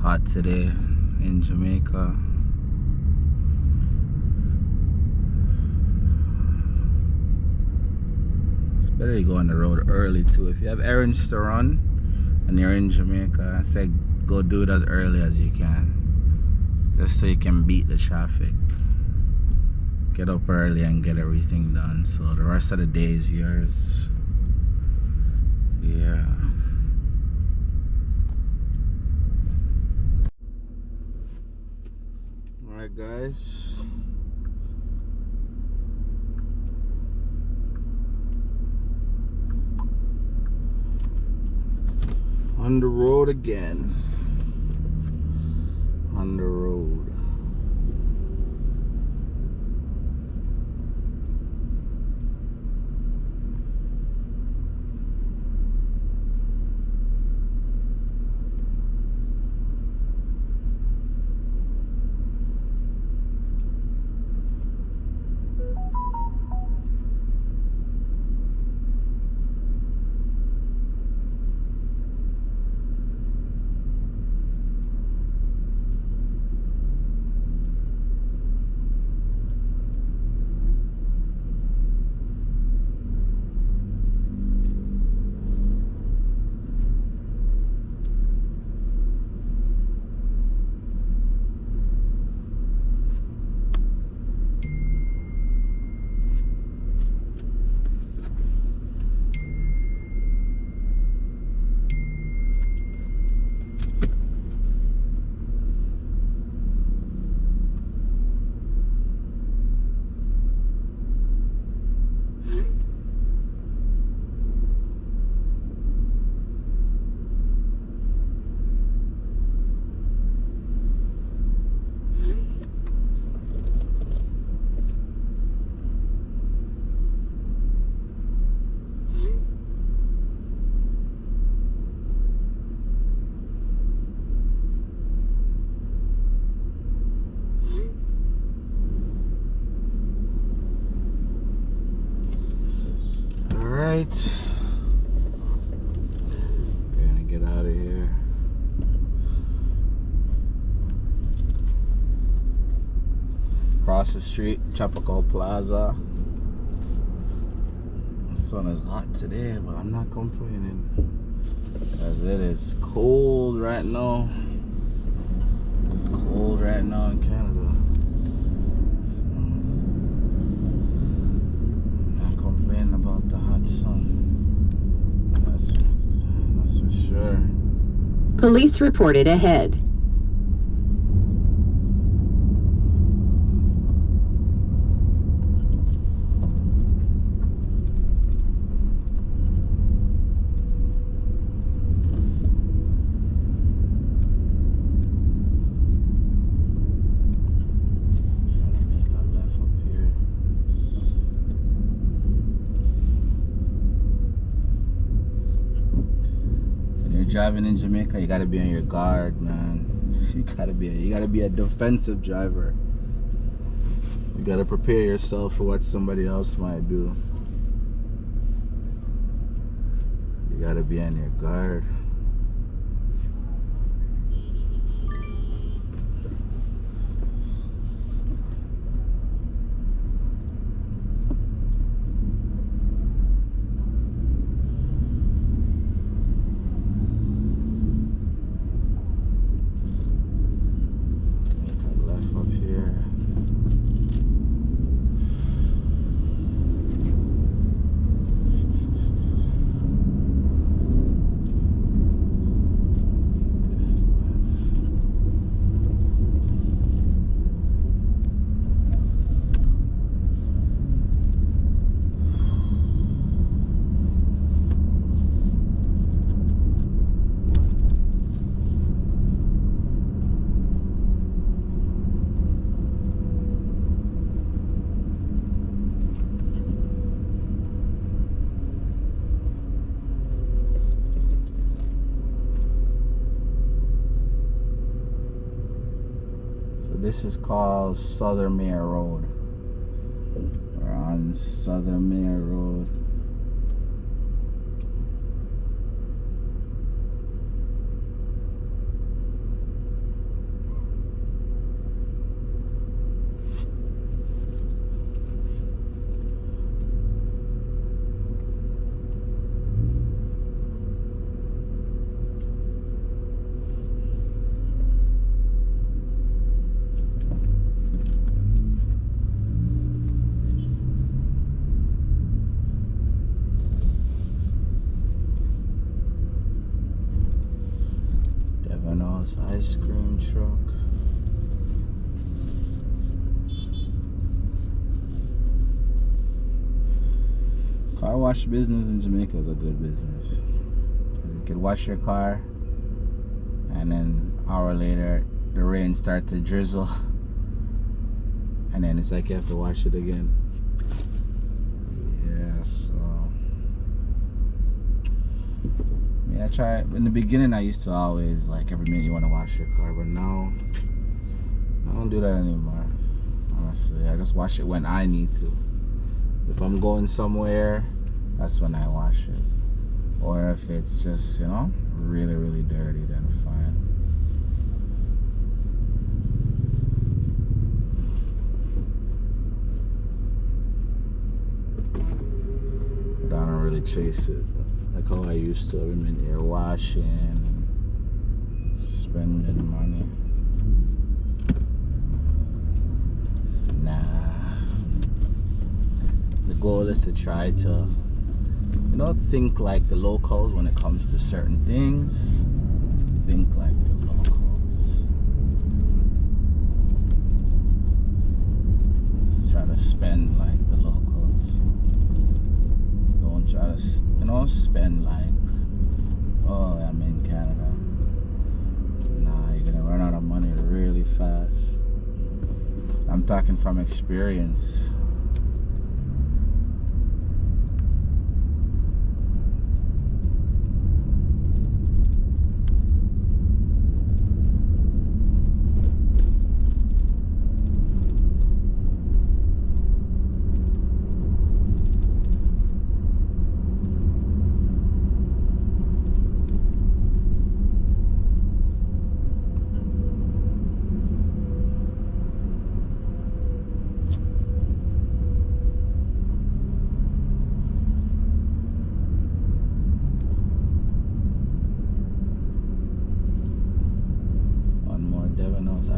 Hot today in Jamaica. It's better you go on the road early too. If you have errands to run and you're in Jamaica, I say go do it as early as you can, just so you can beat the traffic. Get up early and get everything done, so the rest of the day is yours. Yeah. Alright guys, on the road again. On the road. Alright, we're gonna get out of here. Across the street, Tropical Plaza. The sun is hot today, but I'm not complaining, because it is cold right now. It's cold right now in Canada. So, I'm not complaining about the hot sun. That's for sure. Police reported ahead. Driving in Jamaica, you gotta be on your guard, man. You gotta be a defensive driver. You gotta prepare yourself for what somebody else might do. You gotta be on your guard. This is called Southern Mayor Road. We're on Southern Mayor Road. Domino's ice cream truck. Car wash business in Jamaica is a good business. You could wash your car, and then an hour later the rain starts to drizzle, and then it's like you have to wash it again. Yeah, so I try. In the beginning I used to always, like, every minute you want to wash your car, but now I don't do that anymore. Honestly, I just wash it when I need to. If I'm going somewhere, that's when I wash it. Or if it's just, you know, really, really dirty, then fine. But I don't really chase it like how I used to. Every minute you're washing, spending money. Nah. The goal is to try to, you know, think like the locals when it comes to certain things. Think like the locals. Let's try to spend like the locals. Don't try to, you know, spend like, oh, I'm in Canada. Nah, you're gonna run out of money really fast. I'm talking from experience.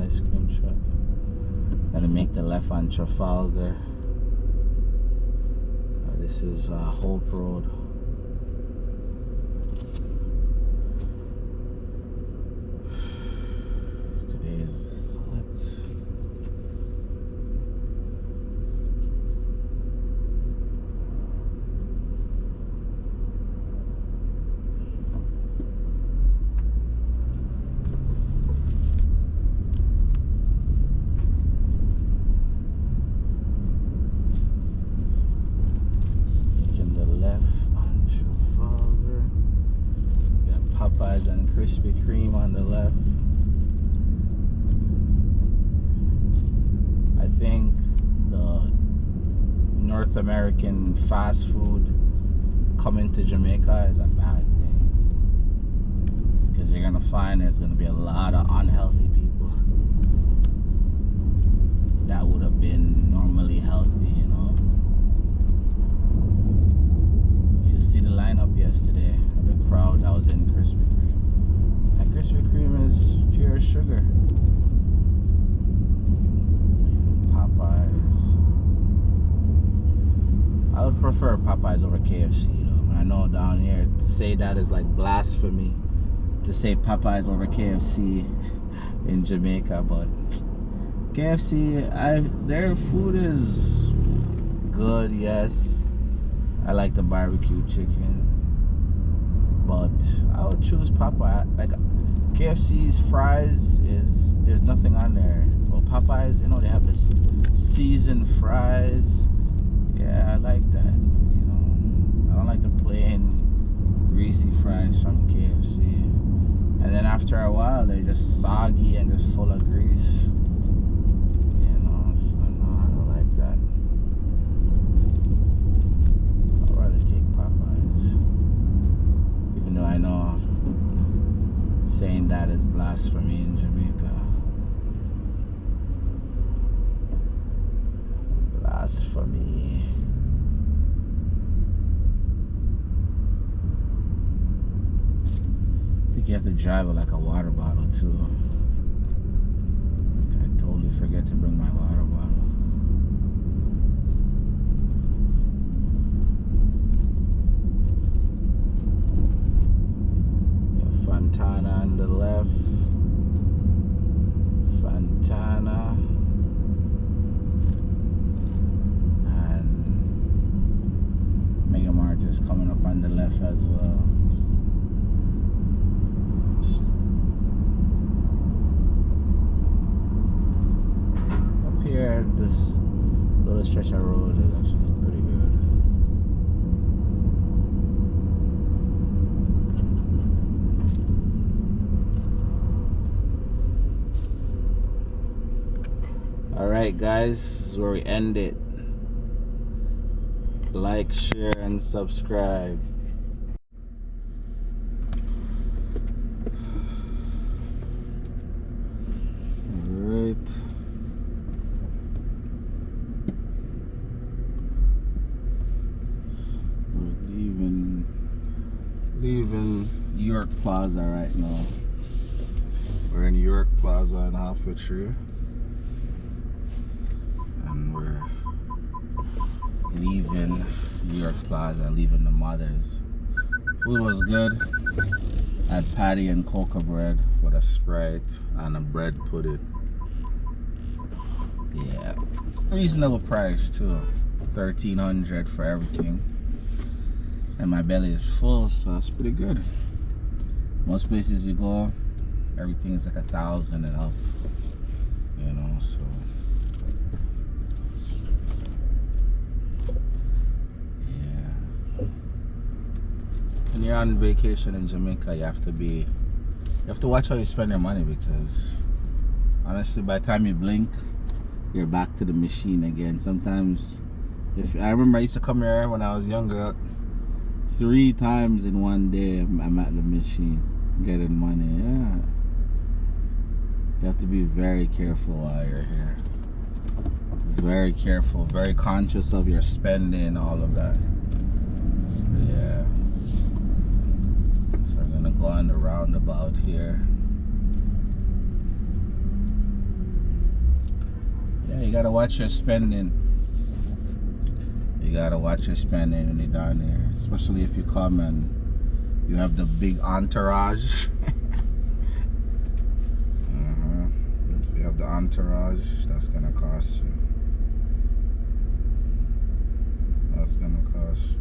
Ice cream truck. Gotta make the left on Trafalgar. This is Hope Road. Today is hot. And Krispy Kreme on the left. I think the North American fast food coming to Jamaica is a bad thing, because you're gonna find there's gonna be a lot of unhealthy people that would have been normally healthy, you know. You should see the lineup yesterday. The crowd that was in Krispy Kreme. And Krispy Kreme is pure sugar. Popeyes. I would prefer Popeyes over KFC though. And I know down here to say that is like blasphemy, to say Popeyes over KFC in Jamaica, but KFC, their food is good, yes. I like the barbecue chicken. But I would choose Popeye. Like KFC's fries there's nothing on there. Well, Popeyes, you know, they have this seasoned fries. Yeah, I like that. You know, I don't like the plain greasy fries from KFC. And then after a while, they're just soggy and just full of grease. You know, so no, I don't like that. I'd rather take Popeyes. Even though I know saying that is blasphemy in Jamaica. Blasphemy. I think you have to drive with like a water bottle too. I totally forget to bring my water bottle. Fontana on the left. Santana. And Mega Mart is coming up on the left as well. Up here, this little stretch of road is actually pretty good. Alright guys, this is where we end it. Like, share, and subscribe. Alright. We're leaving York Plaza right now. We're in York Plaza in Halfway Tree. And we're leaving New York Plaza, leaving the Mothers. Food was good. I had patty and cocoa bread with a Sprite and a bread pudding. Yeah, reasonable price too. $1,300 for everything. And my belly is full, so that's pretty good. Most places you go, everything is like 1,000 and up. You know, so. When you're on vacation in Jamaica, you have to watch how you spend your money, because honestly, by the time you blink, you're back to the machine again. Sometimes, I remember I used to come here when I was younger, 3 times in one day I'm at the machine getting money. Yeah, you have to be very careful while you're here. Very careful, very conscious of your spending, all of that. Yeah. Go on the roundabout here. Yeah, you gotta watch your spending. You gotta watch your spending when you're down there, especially if you come and you have the big entourage. If you have the entourage, that's gonna cost you. That's gonna cost you.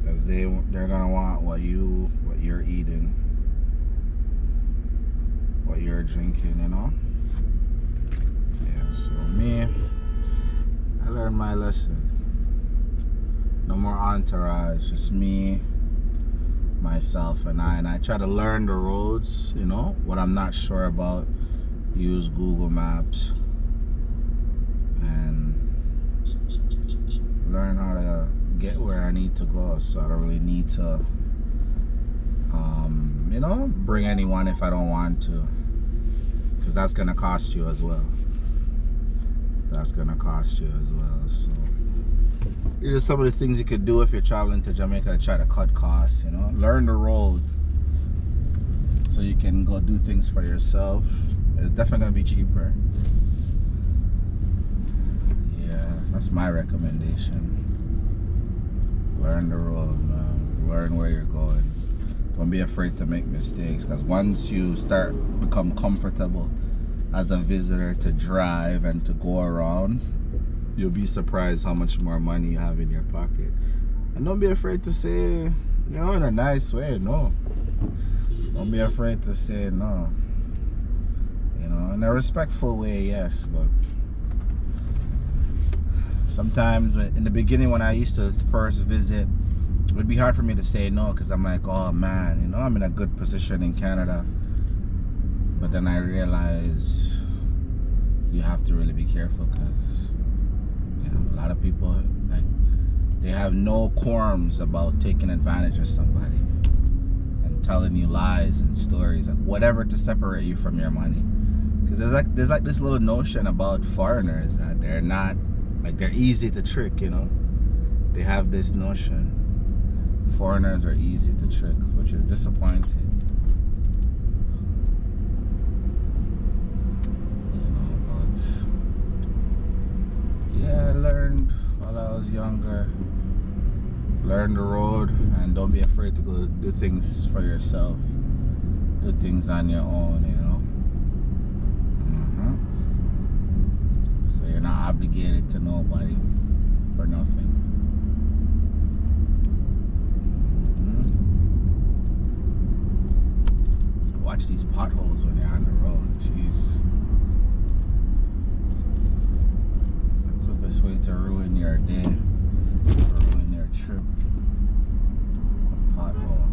Because they're gonna want what you're eating, what you're drinking, you know. Yeah, so me, I learned my lesson. No more entourage, just me, myself, and I try to learn the roads, you know. What I'm not sure about, use Google Maps and learn how to get where I need to go, so I don't really need to you know, bring anyone if I don't want to, because that's gonna cost you as well. That's gonna cost you as well. So these are some of the things you could do if you're traveling to Jamaica to try to cut costs, you know. Learn the road so you can go do things for yourself. It's definitely gonna be cheaper. Yeah, that's my recommendation. Learn the road, man. Learn where you're going. Don't be afraid to make mistakes, because once you become comfortable as a visitor to drive and to go around, you'll be surprised how much more money you have in your pocket. And don't be afraid to say, you know, in a nice way, no. Don't be afraid to say no. You know, in a respectful way, yes, but sometimes in the beginning when I used to first visit, it would be hard for me to say no, because I'm like, oh man, you know, I'm in a good position in Canada. But then I realized you have to really be careful, because you know, a lot of people, like, they have no qualms about taking advantage of somebody and telling you lies and stories, like whatever, to separate you from your money. Because there's like this little notion about foreigners that they're not, like, they're easy to trick, you know. They have this notion foreigners are easy to trick, which is disappointing. You know, but yeah, I learned while I was younger. Learn the road and don't be afraid to go do things for yourself. Do things on your own, you know. So you're not obligated to nobody for nothing. Watch these potholes when you're on the road. Jeez. It's the quickest way to ruin your day, or ruin your trip. A pothole.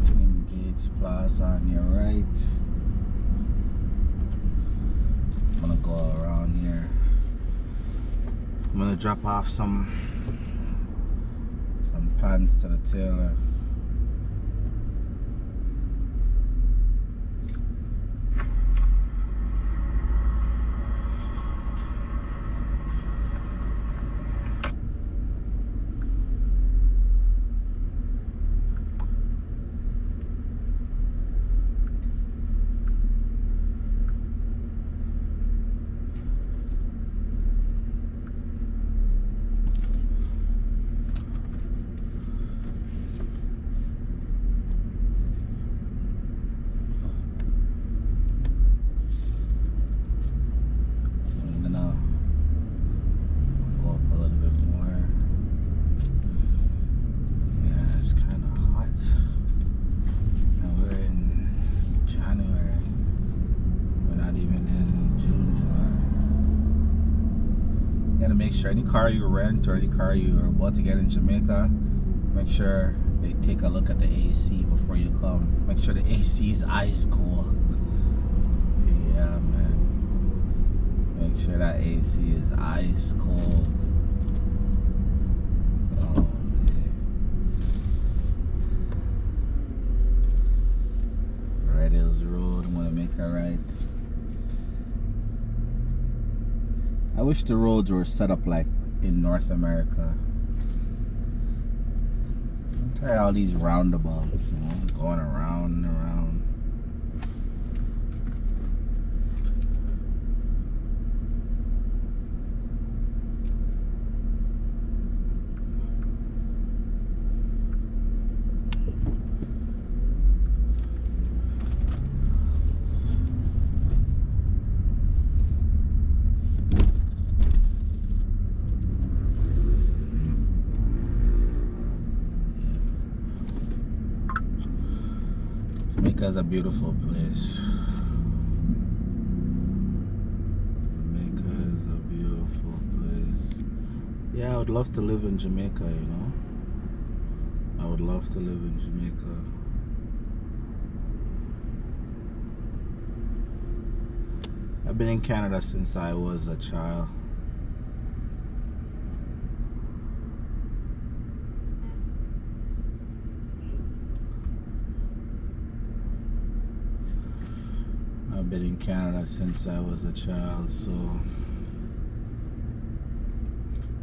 Twin Gates Plaza on your right. I'm gonna go around here. I'm gonna drop off some pants to the tailor. Make sure any car you rent or any car you are about to get in Jamaica, make sure they take a look at the AC before you come. Make sure the AC is ice cold. Yeah, man. Make sure that AC is ice cold. Oh, man. Red Hills Road, I'm gonna make a right. I wish the roads were set up like in North America. I'm tired of all these roundabouts, you know, going around and around. Jamaica is a beautiful place. Jamaica is a beautiful place. Yeah, I would love to live in Jamaica, you know. I would love to live in Jamaica. I've been in Canada since I was a child. I've been in Canada since I was a child, so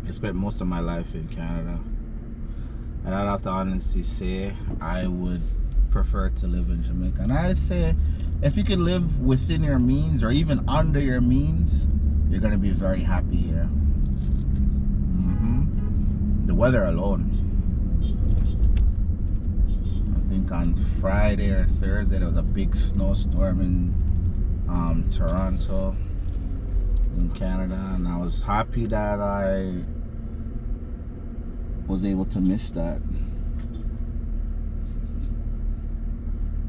I spent most of my life in Canada. And I'd have to honestly say I would prefer to live in Jamaica. And I'd say if you can live within your means or even under your means, you're gonna be very happy here. The weather alone. I think on Friday or Thursday there was a big snowstorm in Toronto in Canada, and I was happy that I was able to miss that.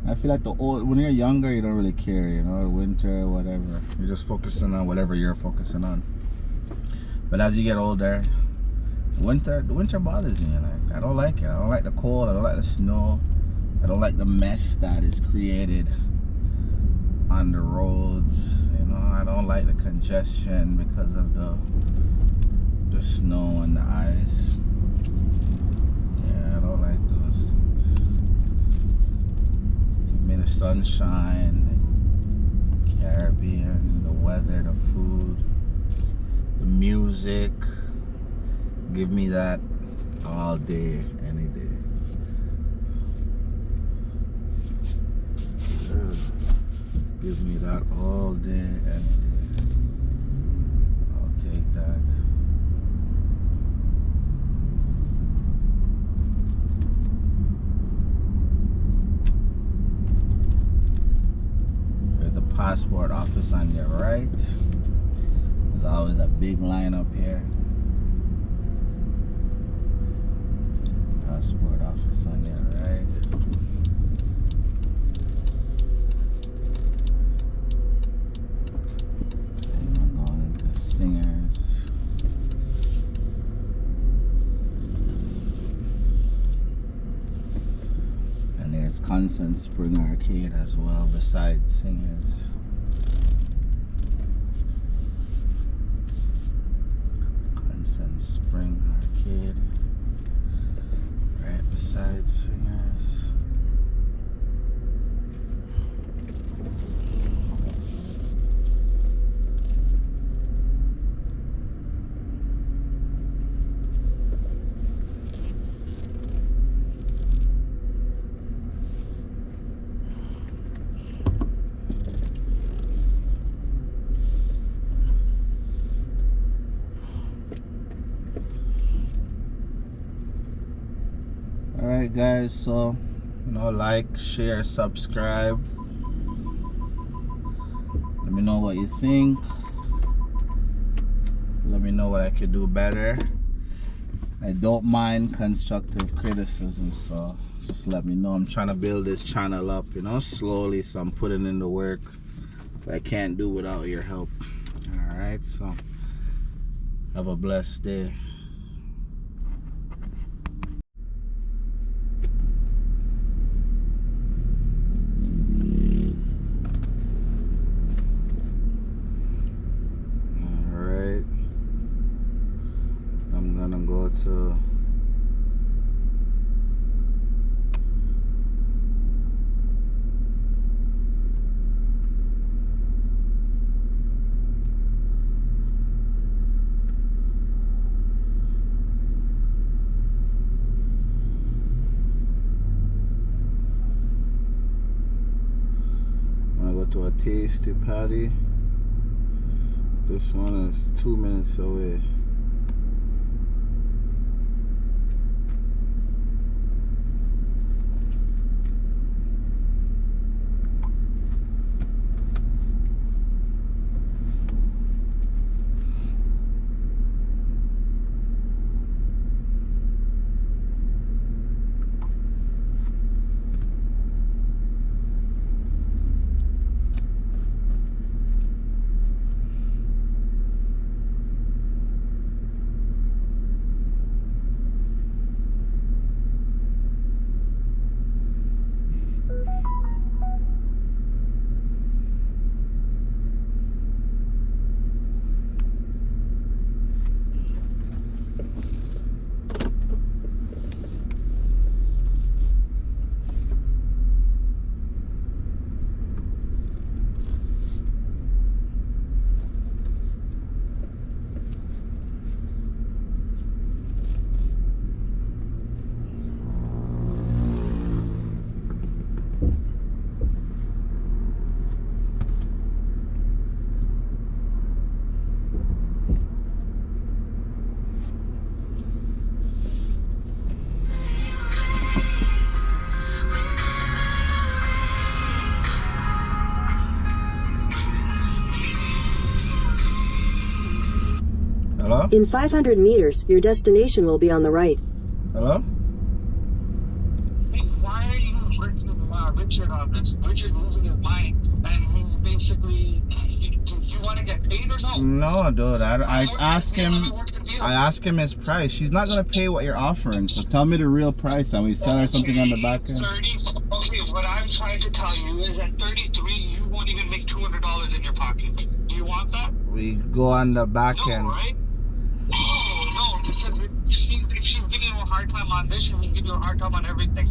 I feel like when you're younger, you don't really care, you know, winter, whatever. You're just focusing on whatever you're focusing on. But as you get older, the winter bothers me. Like, I don't like it. I don't like the cold. I don't like the snow. I don't like the mess that is created on the roads. You know, I don't like the congestion because of the snow and the ice. Yeah, I don't like those things. Give me the sunshine, the Caribbean, the weather, the food, the music. Give me that all day, any day. Give me that all day, any day. I'll take that. office on your right. There's always a big line up here. Passport office on your right. And I'm going into Singers. And there's Kingston Spring Arcade as well beside Singers. Kingston Spring Arcade. Right beside Singers. Alright guys, so like, share, subscribe. Let me know what you think. Let me know what I could do better. I don't mind constructive criticism, so just let me know. I'm trying to build this channel up, slowly, so I'm putting in the work. But I can't do without your help. Alright, so have a blessed day. I'm gonna go to a tasty patty. This one is 2 minutes away. Hello? In 500 meters, your destination will be on the right. Hello? Why are you working with Richard on this? Richard losing his mind, and he's basically, you want to get paid or something? No, dude. I asked him his price. She's not gonna pay what you're offering. So tell me the real price, and we sell her something on the back end. 30. Okay, what I'm trying to tell you is at 33, you won't even make $200 in your pocket. Do you want that? We go on the back end. No, right? No, because if she's giving you a hard time on this, she will give you a hard time on everything.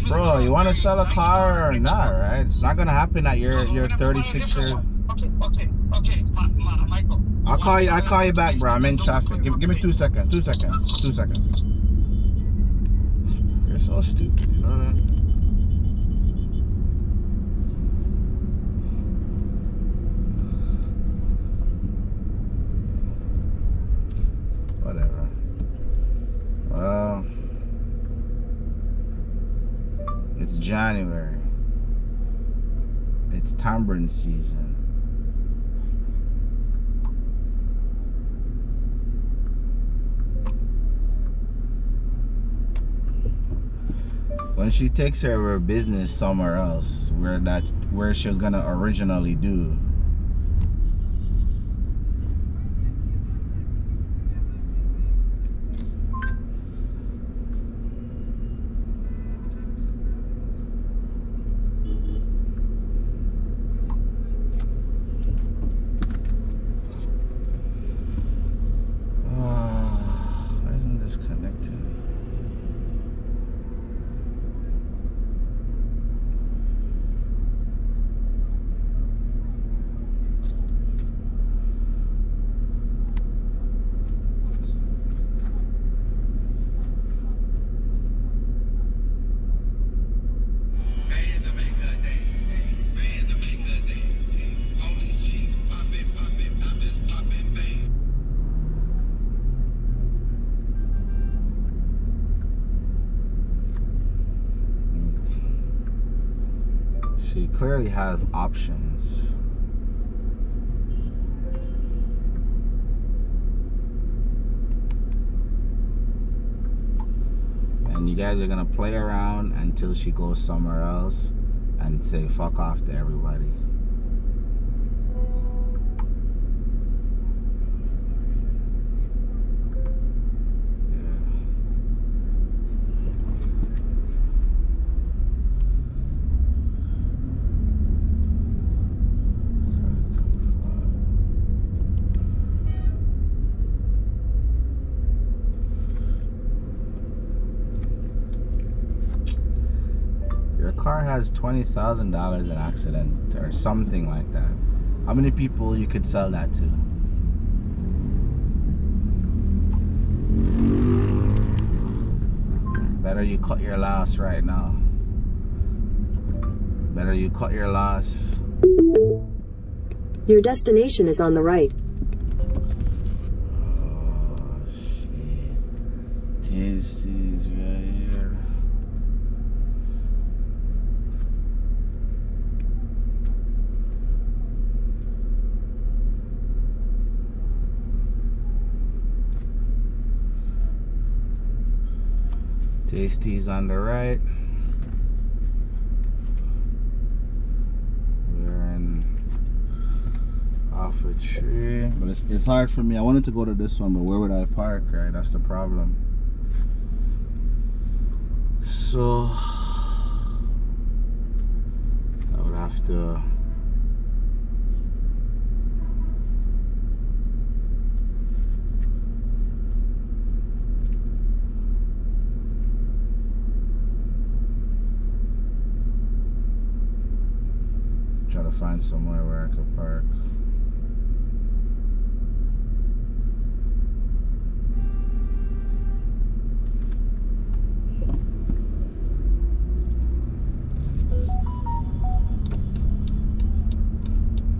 Bro, you want to sell a car or not, right? It's not gonna happen at your 36 years. Okay, Michael. I'll call you back, bro. I'm in traffic. Give me 2 seconds. 2 seconds. 2 seconds. You're so stupid, you know that? Whatever. Well, it's January. it's tambourine season. When she takes her of her business somewhere else, where she was gonna originally do. Why isn't this connected? She clearly has options. And you guys are gonna play around until she goes somewhere else and say fuck off to everybody. Your car has $20,000 in accident or something like that. How many people you could sell that to? Better you cut your loss right now. Better you cut your loss. Your destination is on the right. Oh shit. Tasty's right here. Tasty's on the right. We're in off a tree, but it's hard for me. I wanted to go to this one, but where would I park, right? That's the problem. So I would have to try to find somewhere where I could park.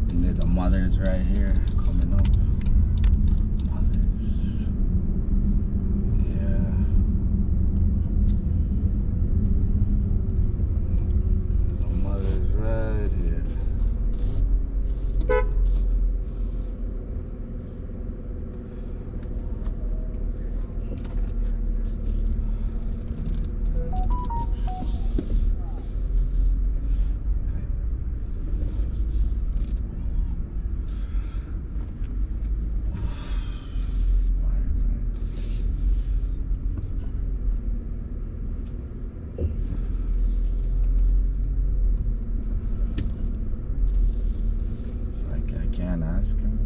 And there's a Mother's right here coming up. Mother's. Yeah. There's a Mother's right here. Can't ask him.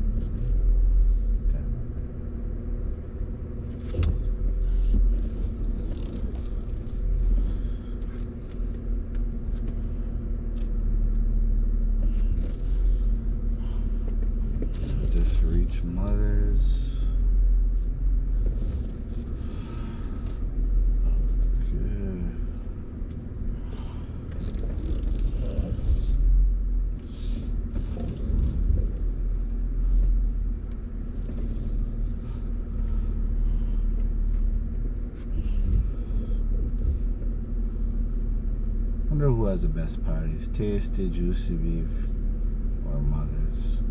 Just reach Mother's. wonder who has the best patties, Tasty, Juicy Beef, or Mother's.